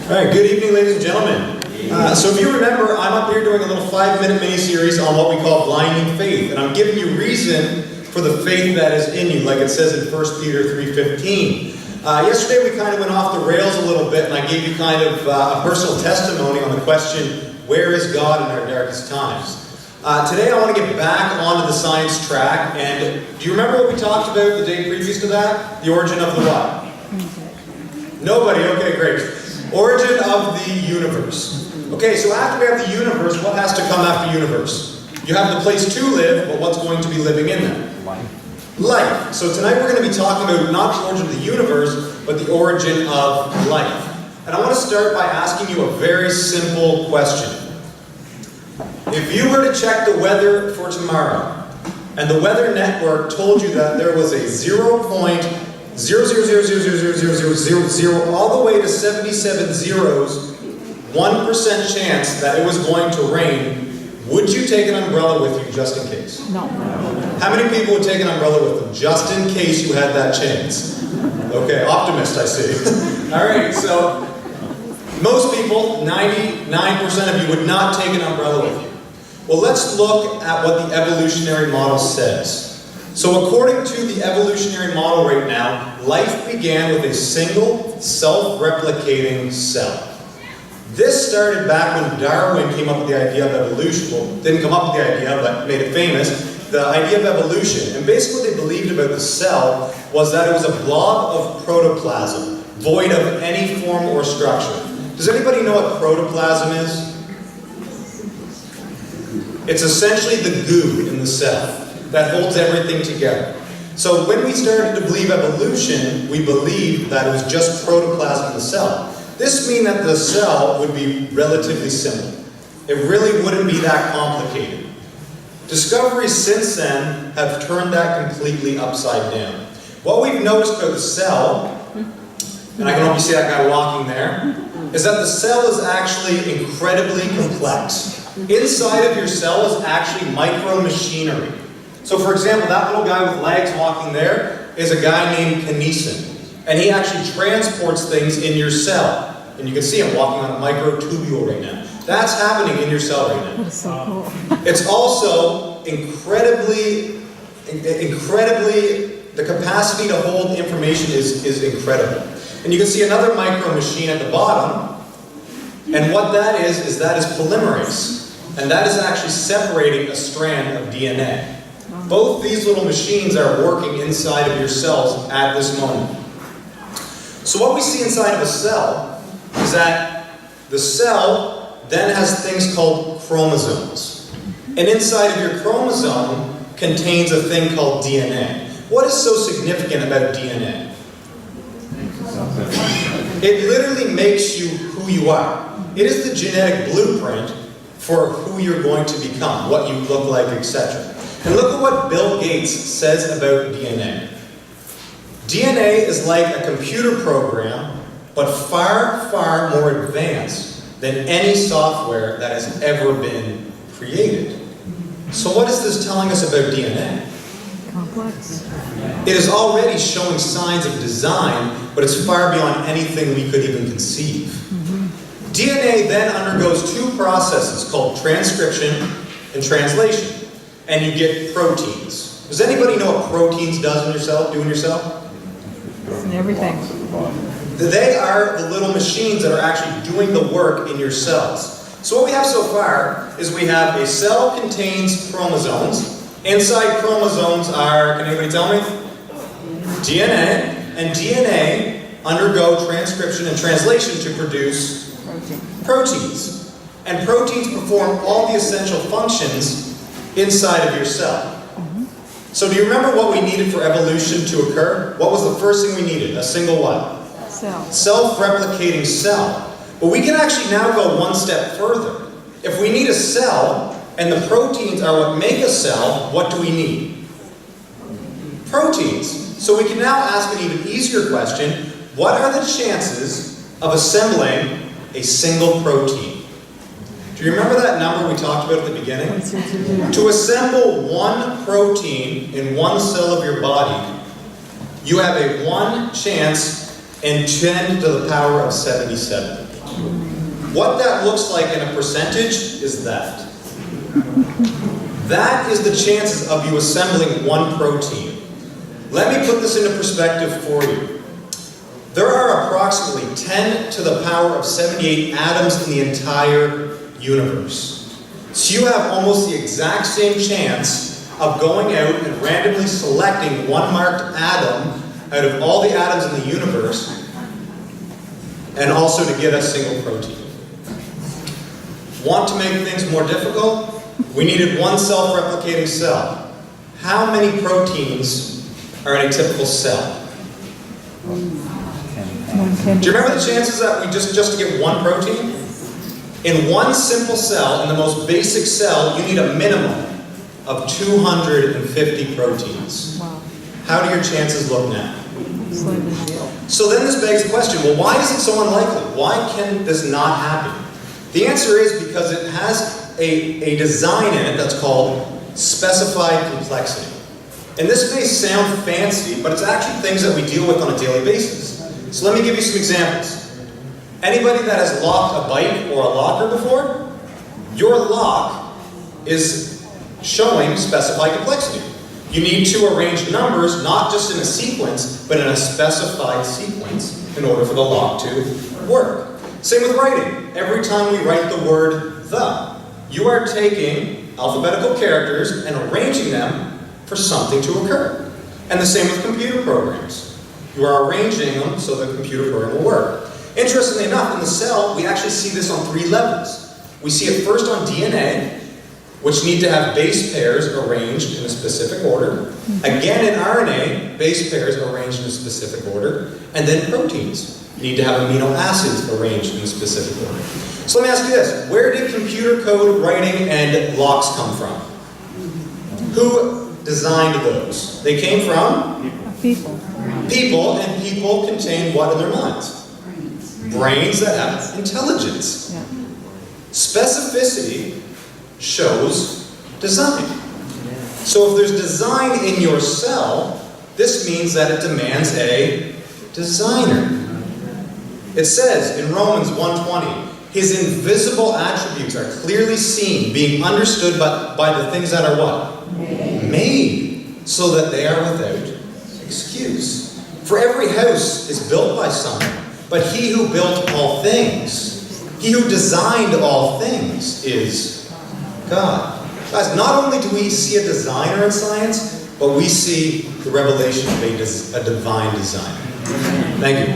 All right, good evening, ladies and gentlemen. So if you remember, I'm up here doing a little 5-minute mini-series on what we call blinding faith, and I'm giving you reason for the faith that is in you, like it says in 1 Peter 3:15. Yesterday we kind of went off the rails a little bit, and I gave you kind of a personal testimony on the question, where is God in our darkest times? Today I want to get back onto the science track, and do you remember what we talked about the day previous to that? The origin of the what? Nobody? Okay, great. Origin of the universe. Okay, so after we have the universe, what has to come after universe? You have the place to live, but what's going to be living in there? Life. So tonight we're going to be talking about not the origin of the universe, but the origin of life. And I want to start by asking you a very simple question. If you were to check the weather for tomorrow, and the Weather Network told you that there was a 0.000000000 all the way to 77 zeros, 1% chance that it was going to rain, would you take an umbrella with you just in case? No. How many people would take an umbrella with them just in case you had that chance? Okay, optimist I see. All right, so most people, 99% of you, would not take an umbrella with you. Well, let's look at what the evolutionary model says. So according to the evolutionary model right now, life began with a single self-replicating cell. This started back when Darwin came up with the idea of evolution. Well, didn't come up with the idea, but made it famous. The idea of evolution. And basically what they believed about the cell was that it was a blob of protoplasm, void of any form or structure. Does anybody know what protoplasm is? It's essentially the goo in the cell that holds everything together. So when we started to believe evolution, we believed that it was just protoplasm in the cell. This means that the cell would be relatively simple. It really wouldn't be that complicated. Discoveries since then have turned that completely upside down. What we've noticed about the cell, and I can hope you see that guy walking there, is that the cell is actually incredibly complex. Inside of your cell is actually micro-machinery. So for example, that little guy with legs walking there is a guy named kinesin. And he actually transports things in your cell. And you can see him walking on a microtubule right now. That's happening in your cell right now. That's so cool. It's also incredibly, the capacity to hold information is incredible. And you can see another micro machine at the bottom. And what that is that is polymerase. And that is actually separating a strand of DNA. Both these little machines are working inside of your cells at this moment. So what we see inside of a cell is that the cell then has things called chromosomes. And inside of your chromosome contains a thing called DNA. What is so significant about DNA? It literally makes you who you are. It is the genetic blueprint for who you're going to become, what you look like, etc. And look at what Bill Gates says about DNA. DNA is like a computer program, but far, far more advanced than any software that has ever been created. So what is this telling us about DNA? Complex. It is already showing signs of design, but it's far beyond anything we could even conceive. DNA then undergoes two processes called transcription and translation. And you get proteins. Does anybody know what proteins do in your cell? It's in everything. They are the little machines that are actually doing the work in your cells. So what we have so far is we have a cell contains chromosomes. Inside chromosomes are, can anybody tell me? DNA. And DNA undergo transcription and translation to produce proteins. And proteins perform all the essential functions inside of your cell. So do you remember what we needed for evolution to occur? What was the first thing we needed? A single what? Cell. Self-replicating cell. But we can actually now go one step further. If we need a cell, and the proteins are what make a cell, what do we need? Proteins. So we can now ask an even easier question. What are the chances of assembling a single protein? Do you remember that number we talked about at the beginning? To assemble one protein in one cell of your body, you have a 1 chance in 10 to the power of 77. What that looks like in a percentage is that. That is the chances of you assembling one protein. Let me put this into perspective for you. There are approximately 10 to the power of 78 atoms in the entire universe. So you have almost the exact same chance of going out and randomly selecting one marked atom out of all the atoms in the universe, and also to get a single protein. Want to make things more difficult? We needed one self-replicating cell. How many proteins are in a typical cell? Do you remember the chances that we just to get one protein? In one simple cell, in the most basic cell, you need a minimum of 250 proteins. Wow. How do your chances look now? Slightly zero. So then this begs the question, well, why is it so unlikely? Why can this not happen? The answer is because it has a design in it that's called specified complexity. And this may sound fancy, but it's actually things that we deal with on a daily basis. So let me give you some examples. Anybody that has locked a bike or a locker before? Your lock is showing specified complexity. You need to arrange numbers not just in a sequence, but in a specified sequence in order for the lock to work. Same with writing. Every time we write the word the, you are taking alphabetical characters and arranging them for something to occur. And the same with computer programs. You are arranging them so the computer program will work. Interestingly enough, in the cell, we actually see this on 3 levels. We see it first on DNA, which need to have base pairs arranged in a specific order. Again in RNA, base pairs arranged in a specific order. And then proteins need to have amino acids arranged in a specific order. So let me ask you this. Where did computer code, writing, and locks come from? Who designed those? They came from? People. People, and people contain what in their minds? Brains that have intelligence. Yeah. Specificity shows design. So if there's design in your cell, this means that it demands a designer. It says in Romans 1:20, his invisible attributes are clearly seen, being understood by the things that are what? Made, so that they are without excuse. For every house is built by someone, but he who built all things, he who designed all things is God. Guys, not only do we see a designer in science, but we see the revelation of a divine designer. Thank you.